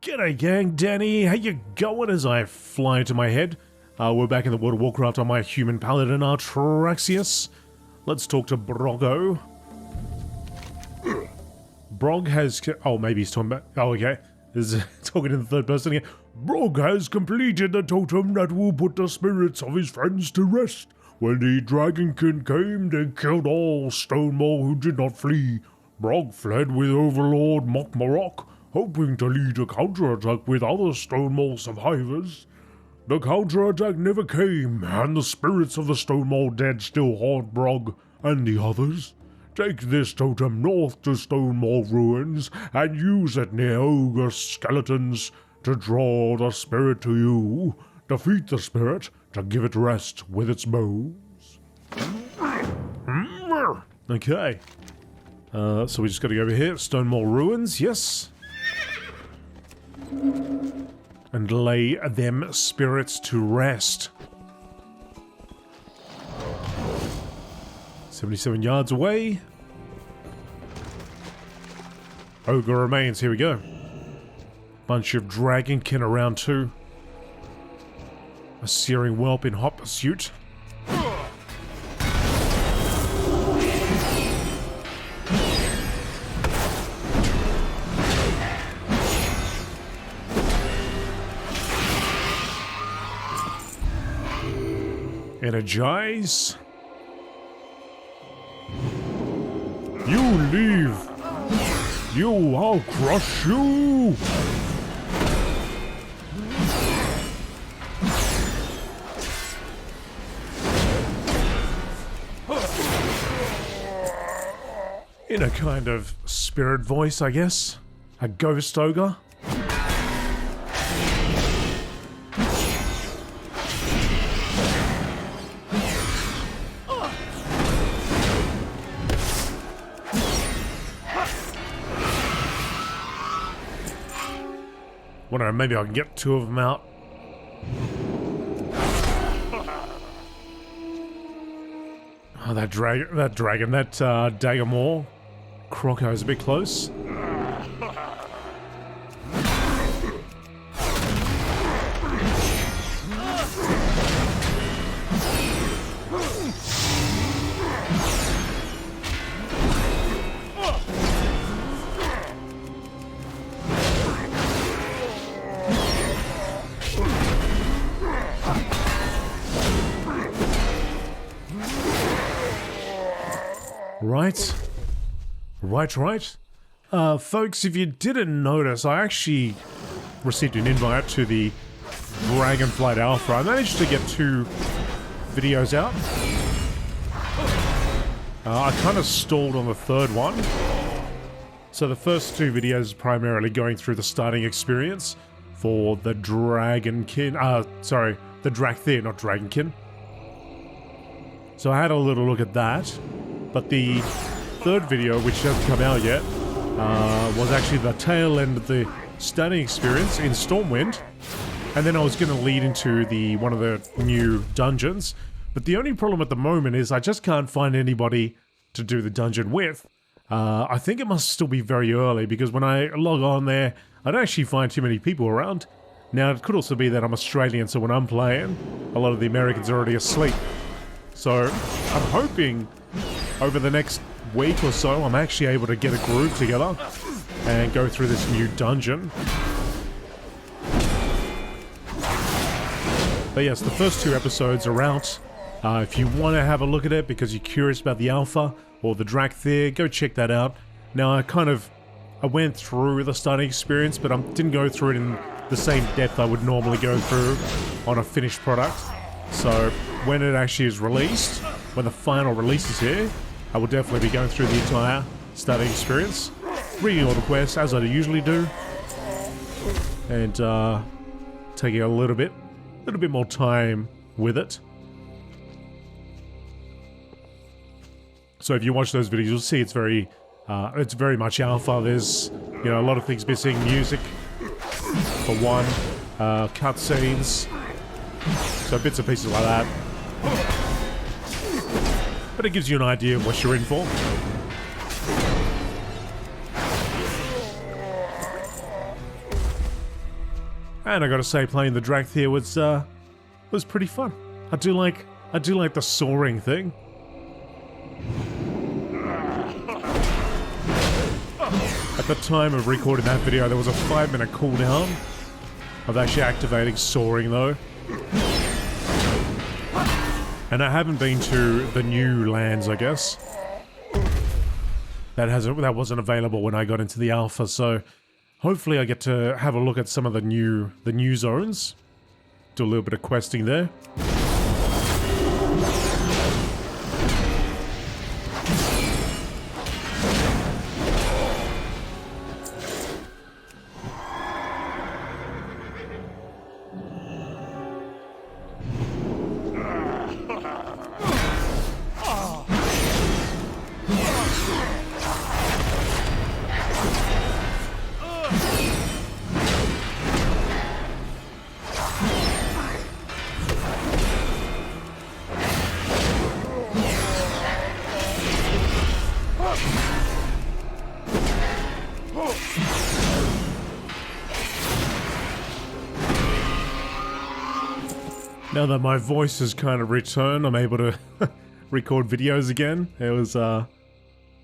G'day gang, Danny, how you going as I fly into my head? We're back in the World of Warcraft on my Human Paladin Artraxius. Let's talk to Broggo. Brog has... Oh, maybe he's talking about... Oh, okay. This is talking in the third person again. Brog has completed the totem that will put the spirits of his friends to rest. When the Dragonkin came, they killed all Stonemaul who did not flee. Brog fled with Overlord Mokmarok, hoping to lead a counterattack with other Stonemaul survivors. The counterattack never came, and the spirits of the Stonemaul dead still haunt Brog and the others. Take this totem north to Stonemaul ruins, and use it near ogre skeletons to draw the spirit to you. Defeat the spirit to give it rest with its bones. Okay. So we just gotta go over here, Stonemaul ruins, yes. And lay them spirits to rest. 77 yards away. Ogre remains, here we go. Bunch of Dragonkin around too. A searing whelp in hot pursuit. Energize. You leave. I'll crush you. In a kind of spirit voice, I guess. A ghost ogre. Wonder maybe I can get two of them out. Oh, that Dagger Maw. Croco's a bit close. Right. Folks, if you didn't notice, I actually received an invite to the Dragonflight Alpha. I managed to get 2 videos out. I kind of stalled on the third one. So the first 2 videos primarily going through the starting experience for the Dragonkin. The Drakthir, not Dragonkin. So I had a little look at that. But the third video, which hasn't come out yet, was actually the tail end of the starting experience in Stormwind, and then I was going to lead into one of the new dungeons. But the only problem at the moment is I just can't find anybody to do the dungeon with. I think it must still be very early, because when I log on there, I don't actually find too many people around. Now, it could also be that I'm Australian, so when I'm playing, a lot of the Americans are already asleep. So I'm hoping over the next week or so, I'm actually able to get a group together and go through this new dungeon. But yes, the first 2 episodes are out. If you want to have a look at it because you're curious about the alpha or the Drakthir, go check that out. Now, I went through the starting experience, but I didn't go through it in the same depth I would normally go through on a finished product. So when it actually is released, when the final release is here, I will definitely be going through the entire starting experience, reading all the quests as I usually do, and taking a little bit more time with it. So if you watch those videos, you'll see it's very much alpha. There's a lot of things missing, music for one, cutscenes, so bits and pieces like that. But it gives you an idea of what you're in for. And I gotta say, playing the Dracthyr was pretty fun. I do like the soaring thing. At the time of recording that video, there was a 5-minute cooldown of actually activating soaring though. And I haven't been to the new lands, I guess. That wasn't available when I got into the alpha, so hopefully I get to have a look at some of the new zones. Do a little bit of questing there. Now that my voice has kind of returned, I'm able to record videos again. It was a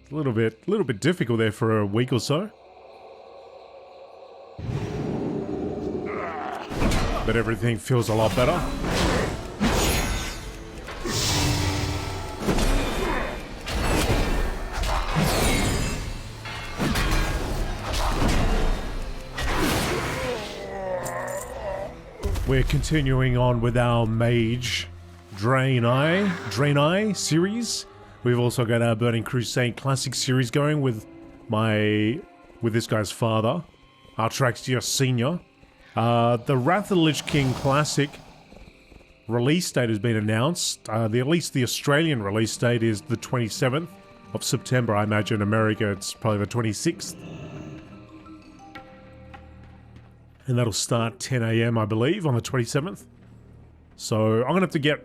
little bit difficult there for a week or so. But everything feels a lot better. We're continuing on with our Mage Draenei series. We've also got our Burning Crusade Classic series going with this guy's father, Artraxius Senior. The Wrath of the Lich King Classic release date has been announced. At least the Australian release date is the 27th of September. I imagine in America it's probably the 26th. And that'll start 10 AM, I believe, on the 27th. So I'm going to have to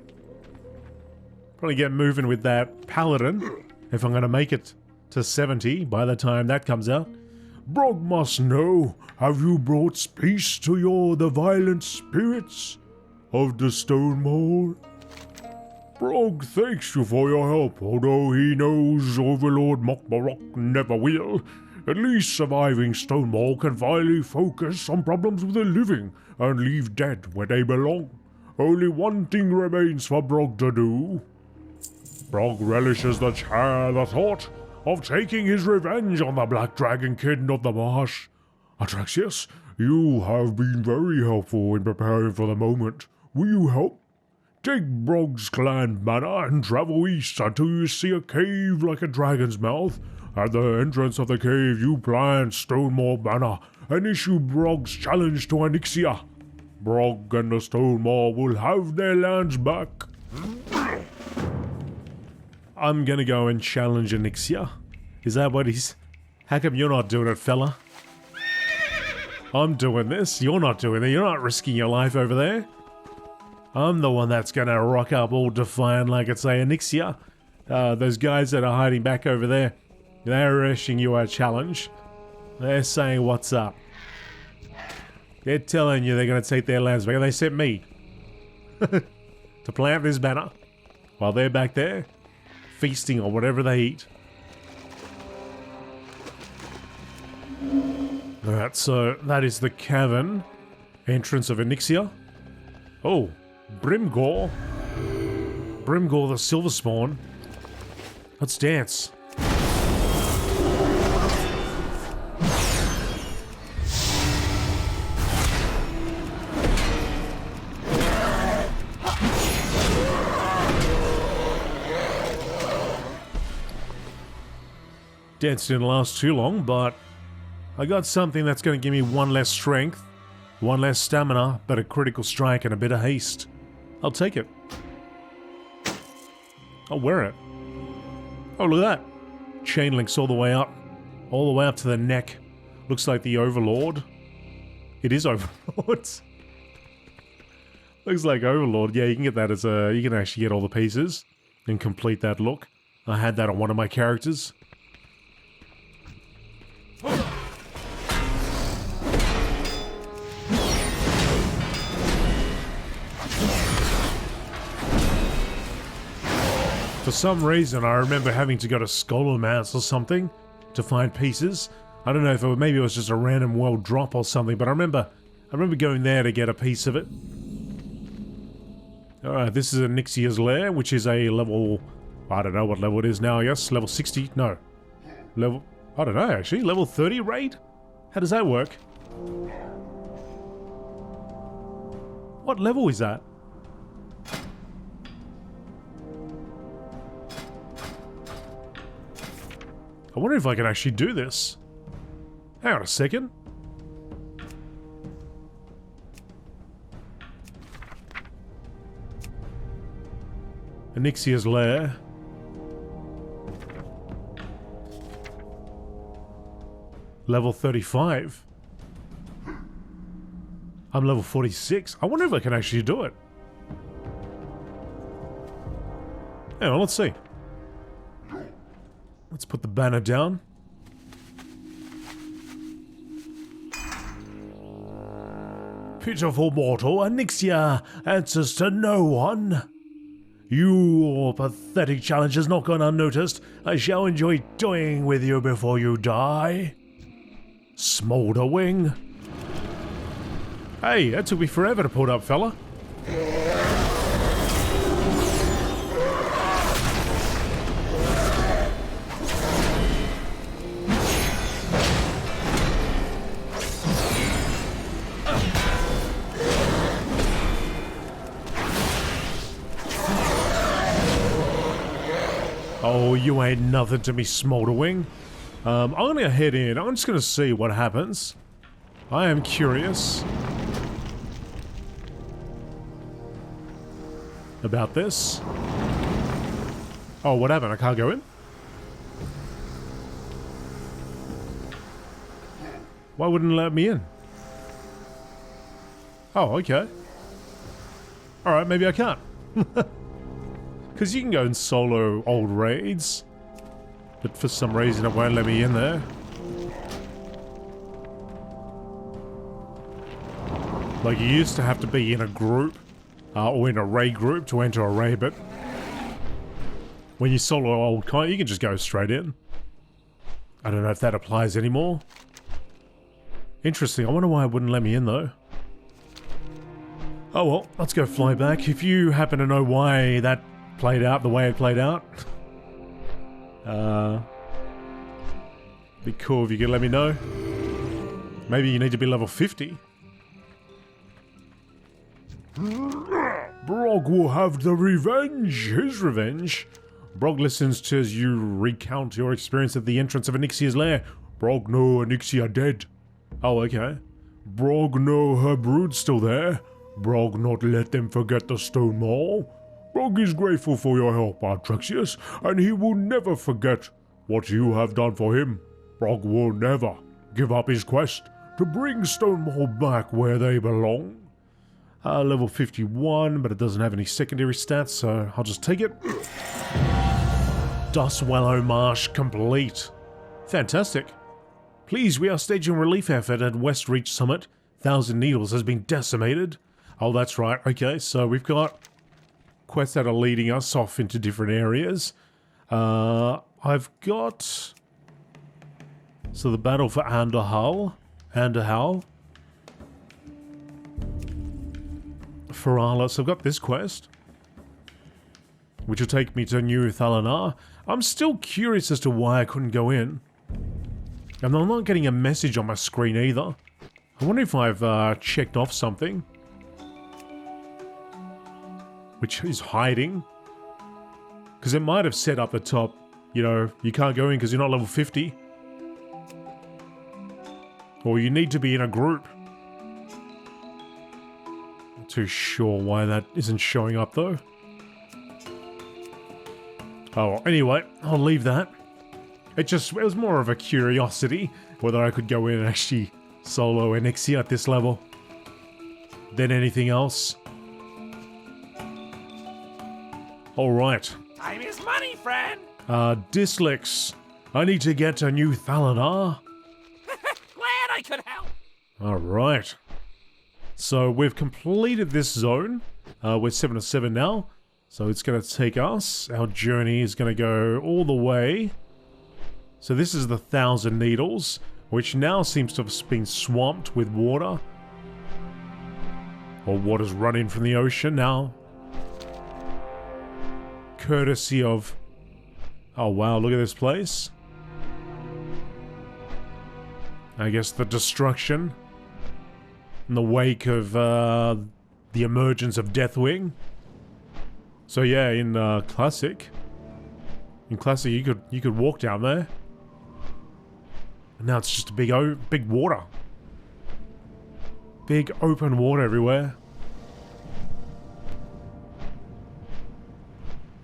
probably get moving with that Paladin if I'm going to make it to 70 by the time that comes out. Brog must know, have you brought peace to the violent spirits of the Stonemaul? Brog thanks you for your help, although he knows Overlord Mokbarok never will. At least surviving Stonemaul can finally focus on problems with the living and leave dead where they belong. Only one thing remains for Brog to do. Brog relishes the thought of taking his revenge on the Black Dragon Kid of the Marsh. Artraxius, you have been very helpful in preparing for the moment. Will you help? Take Brog's clan banner and travel east until you see a cave like a dragon's mouth. At the entrance of the cave, you plant Stonemaul banner and issue Brog's challenge to Onyxia. Brog and the Stonemaul will have their lands back. I'm gonna go and challenge Onyxia. Is that what he's... How come you're not doing it, fella? I'm doing this. You're not doing it. You're not risking your life over there. I'm the one that's gonna rock up all defiant like it's a Onyxia. Those guys that are hiding back over there, they're issuing you a challenge. They're saying, what's up? They're telling you they're going to take their lands back. They sent me to plant this banner while they're back there feasting on whatever they eat. Alright, so that is the cavern entrance of Onyxia. Oh, Brimgore. Brimgore the Silverspawn. Let's dance. Dance didn't last too long, but I got something that's going to give me one less strength, one less stamina, but a critical strike and a bit of haste. I'll take it. I'll wear it. Oh, look at that. Chain links all the way up to the neck. Looks like the Overlord. It is Overlord. Looks like Overlord. Yeah, you can get that as a... You can actually get all the pieces and complete that look. I had that on one of my characters. For some reason, I remember having to go to Scholomance or something to find pieces. I don't know if maybe it was just a random world drop or something, but I remember going there to get a piece of it. Alright, this is Onyxia's Lair, which is a level... I don't know what level it is now, I guess. Level 60? No. Level... I don't know, actually. Level 30 raid? How does that work? What level is that? I wonder if I can actually do this. Hang on a second. Onyxia's Lair. Level 35. I'm level 46. I wonder if I can actually do it. Hang on, let's see. Let's put the banner down. Pitiful mortal, Onyxia answers to no one. Your pathetic challenge has not gone unnoticed. I shall enjoy toying with you before you die. Smolderwing. Hey, that took me forever to put up, fella. Oh, you ain't nothing to me, Smolderwing. I'm gonna head in. I'm just gonna see what happens. I am curious about this. Oh, what happened? I can't go in? Why wouldn't it let me in? Oh, okay. Alright, maybe I can't. Because you can go and solo old raids, but for some reason it won't let me in there. Like, you used to have to be in a group, or in a raid group to enter a raid, but when you solo old kind, you can just go straight in. I don't know if that applies anymore. Interesting, I wonder why it wouldn't let me in though. Oh well, let's go fly back. If you happen to know why that played out the way it played out, be cool if you could let me know. Maybe you need to be level 50. Brog will have the revenge, his revenge. Brog listens to as you recount your experience at the entrance of Onyxia's lair. Brog know Onyxia dead. Oh, okay. Brog know her brood still there. Brog not let them forget the Stonemaul. Brog is grateful for your help, Artraxius, and he will never forget what you have done for him. Brog will never give up his quest to bring Stonemaul back where they belong. Level 51, but it doesn't have any secondary stats, so I'll just take it. Dustwallow Marsh complete. Fantastic. Please, we are staging a relief effort at West Reach Summit. Thousand Needles has been decimated. Oh, that's right. Okay, so we've got quests that are leading us off into different areas. I've got... So the battle for Anderhal. Feralis. I've got this quest, which will take me to New Thalanaar. I'm still curious as to why I couldn't go in. And I'm not getting a message on my screen either. I wonder if I've checked off something, which is hiding. Because it might have said up the top, you know, you can't go in because you're not level 50. Or you need to be in a group. Not too sure why that isn't showing up though. Oh, anyway, I'll leave that. It was more of a curiosity whether I could go in and actually solo Onyxia at this level than anything else. Alright. Time is money, friend! Dyslix. I need to get to New Thalanaar. Glad I could help! Alright. So we've completed this zone. We're 7 of 7 now. So it's going to take us, our journey is going to go all the way. So this is the 1,000 Needles, which now seems to have been swamped with water. Or water's running from the ocean now. Courtesy of... Oh wow, look at this place. I guess the destruction in the wake of the emergence of Deathwing. So yeah, in Classic, you could walk down there, and now it's just a big water, big open water everywhere.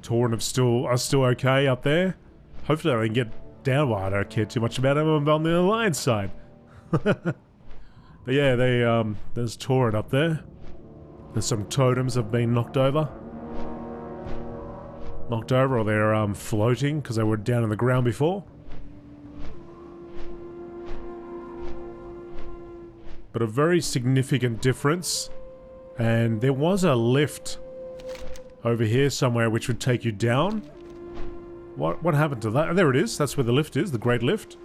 Tauren are still okay up there. Hopefully I can get down. Well, I don't care too much about them. I'm on the Alliance side. But yeah, there's Tauren up there. There's some totems have been knocked over. Or they're floating because they were down in the ground before. But a very significant difference. And there was a lift over here somewhere which would take you down. What happened to that? There it is. That's where the lift is, the Great Lift.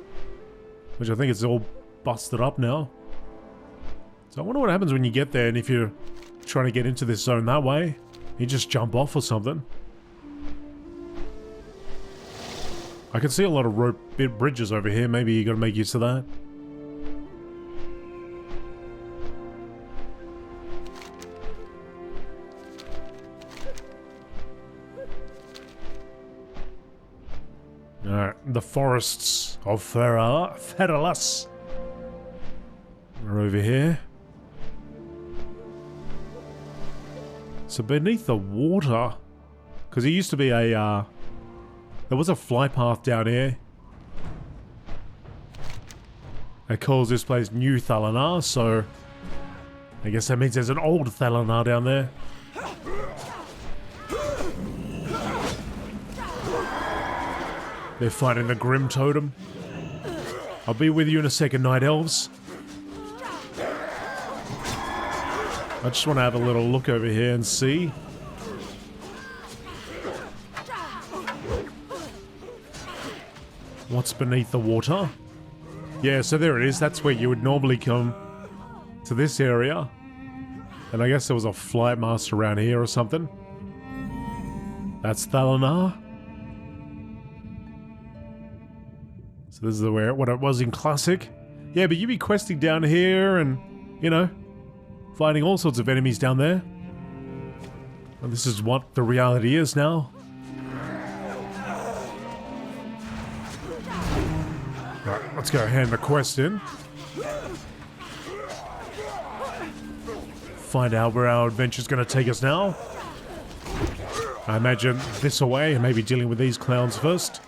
Which I think is all busted up now. So I wonder what happens when you get there and if you're trying to get into this zone that way. You just jump off or something. I can see a lot of rope bridges over here. Maybe you gotta make use of that. Alright, the forests of perilous are over here. So beneath the water, because it used to be a, there was a fly path down here. It calls this place New Thalanaar, so I guess that means there's an old Thalanaar down there. They're fighting the Grimtotem. I'll be with you in a second, Night Elves. I just want to have a little look over here and see. What's beneath the water? Yeah, so there it is. That's where you would normally come to this area. And I guess there was a flight master around here or something. That's Thalanaar. So this is what it was in Classic. Yeah, but you'd be questing down here and, you know, fighting all sorts of enemies down there. And this is what the reality is now. Right, let's go hand the quest in. Find out where our adventure's going to take us now. I imagine this away and maybe dealing with these clowns first.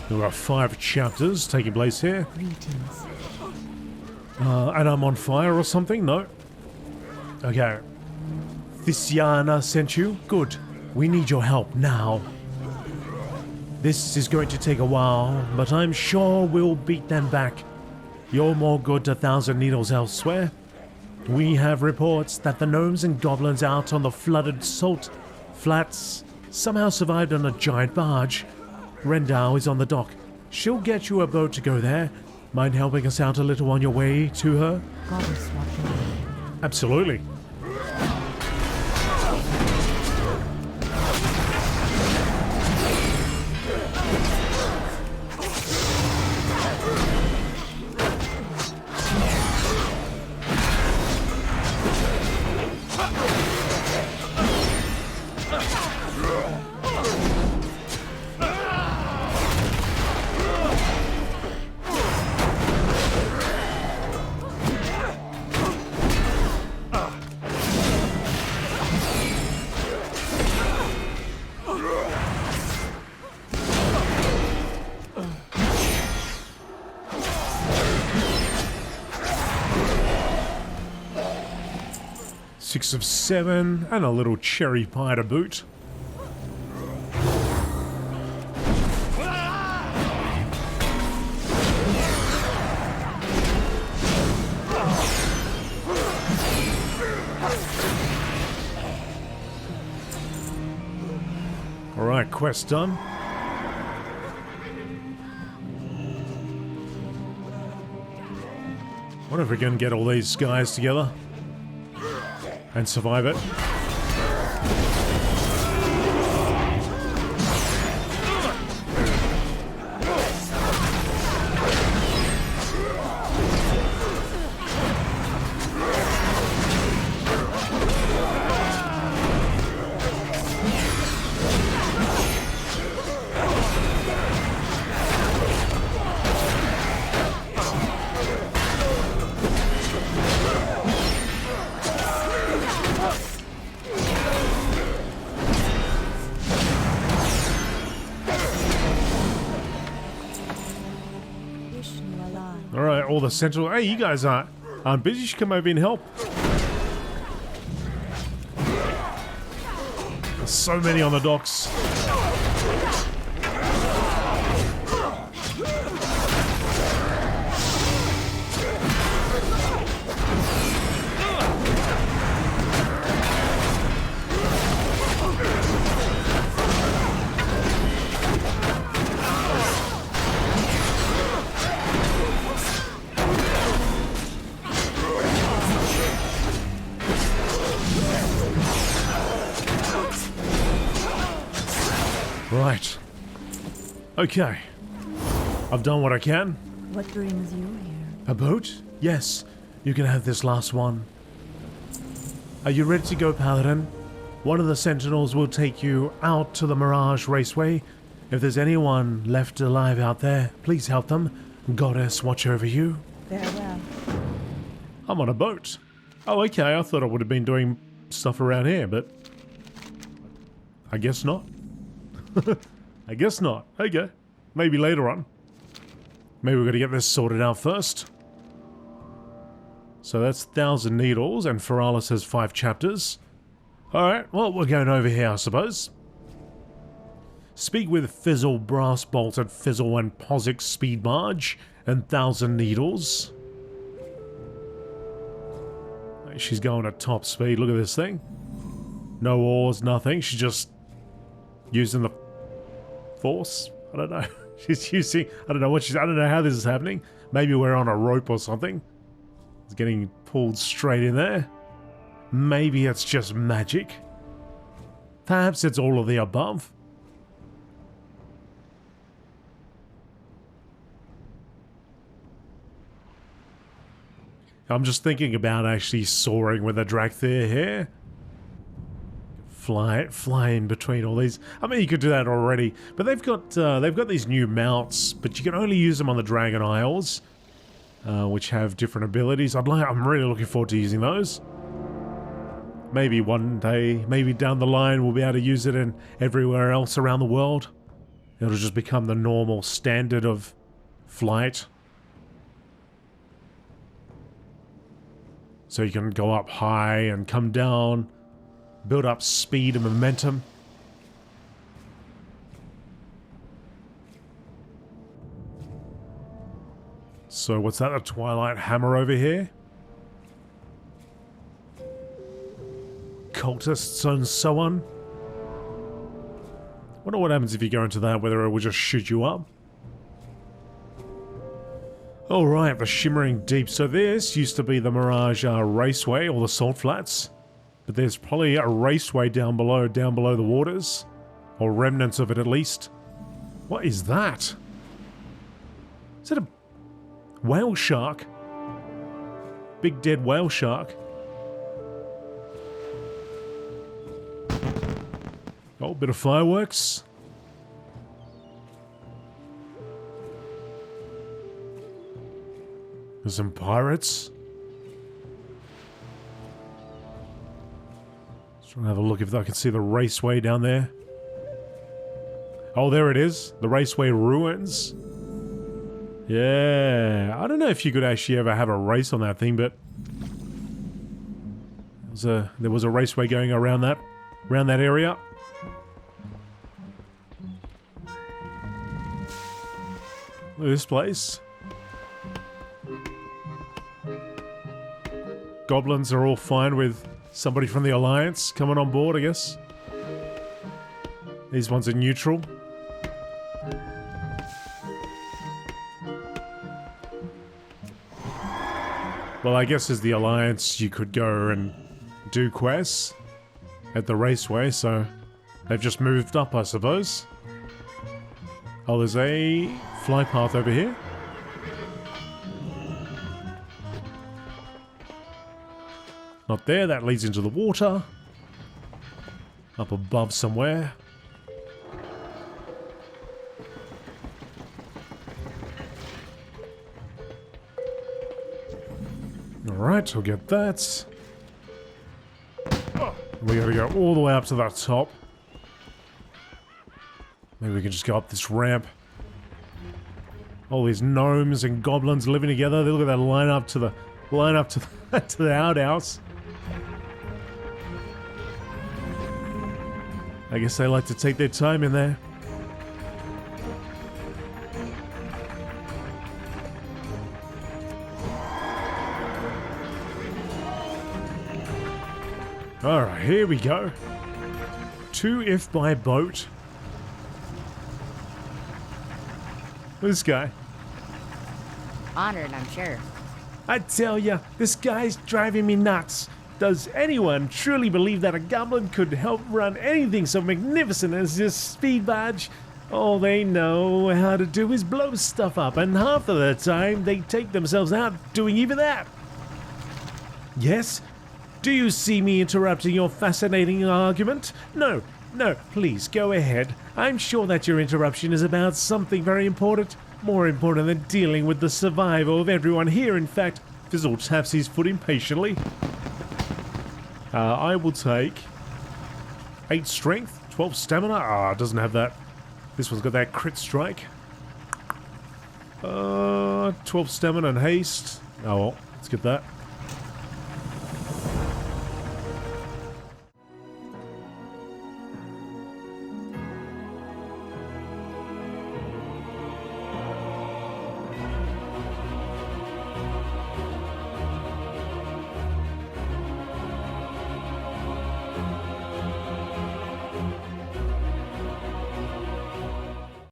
There are 5 chapters taking place here. And I'm on fire or something? No. Okay. Thalanaar sent you? Good. We need your help now. This is going to take a while, but I'm sure we'll beat them back. You're more good to 1,000 Needles elsewhere. We have reports that the gnomes and goblins out on the flooded salt flats somehow survived on a giant barge. Rendau is on the dock. She'll get you a boat to go there. Mind helping us out a little on your way to her? Absolutely. 6 of 7, and a little cherry pie to boot. Alright, quest done. Wonder if we can get all these guys together and survive it. Alright, all the central... Hey, you guys aren't busy. You should come over and help. There's so many on the docks. Right. Okay. I've done what I can. What brings you here? A boat? Yes. You can have this last one. Are you ready to go, Paladin? One of the sentinels will take you out to the Mirage Raceway. If there's anyone left alive out there, please help them. Goddess, watch over you. Farewell. I'm on a boat. Oh, okay. I thought I would have been doing stuff around here, but I guess not. I guess not. Okay. Maybe later on. Maybe we're going to get this sorted out first. So that's 1,000 needles, and Perilous has 5 chapters. Alright, well, we're going over here, I suppose. Speak with Fizzle, Brass Bolt, and Fizzle and Posic Speed Barge, and 1,000 needles. She's going at top speed. Look at this thing. No oars, nothing. She's just using the force. I don't know. She's using... I don't know what she's... I don't know how this is happening. Maybe we're on a rope or something. It's getting pulled straight in there. Maybe it's just magic. Perhaps it's all of the above. I'm just thinking about actually soaring with a Drakthir here. Fly in between all these. I mean, you could do that already, but they've got these new mounts, but you can only use them on the Dragon Isles, which have different abilities. I'm really looking forward to using those. Maybe one day, maybe down the line, we'll be able to use it in everywhere else around the world. It'll just become the normal standard of flight. So you can go up high and come down, build up speed and momentum. So what's that, a Twilight Hammer over here? Cultists and so on. Wonder what happens if you go into that, whether it will just shoot you up. Alright, the Shimmering Deep. So this used to be the Mirage Raceway, or the Salt Flats. But there's probably a raceway down below the waters. Or remnants of it at least. What is that? Is that a whale shark? Big dead whale shark. Oh, bit of fireworks. There's some pirates. Just trying to have a look if I can see the raceway down there. Oh, there it is. The raceway ruins. Yeah. I don't know if you could actually ever have a race on that thing, but... There was a raceway going around that area. Look at this place. Goblins are all fine with somebody from the Alliance coming on board, I guess. These ones are neutral. Well, I guess as the Alliance, you could go and do quests at the raceway, so they've just moved up, I suppose. Oh, there's a fly path over here. Not there, that leads into the water. Up above somewhere. Alright, I'll get that. We gotta go all the way up to that top. Maybe we can just go up this ramp. All these gnomes and goblins living together. They look at that line up to the to the outhouse. I guess they like to take their time in there. Alright, here we go. 2 if by boat. This guy. Honored, I'm sure. I tell ya, this guy's driving me nuts. Does anyone truly believe that a goblin could help run anything so magnificent as this speed barge? All they know how to do is blow stuff up, and half of the time they take themselves out doing even that. Yes? Do you see me interrupting your fascinating argument? No, please go ahead. I'm sure that your interruption is about something very important, more important than dealing with the survival of everyone here. In fact, Fizzle taps his foot impatiently. I will take 8 strength, 12 stamina. It doesn't have that. This one's got that crit strike. 12 stamina and haste. Oh well, let's get that.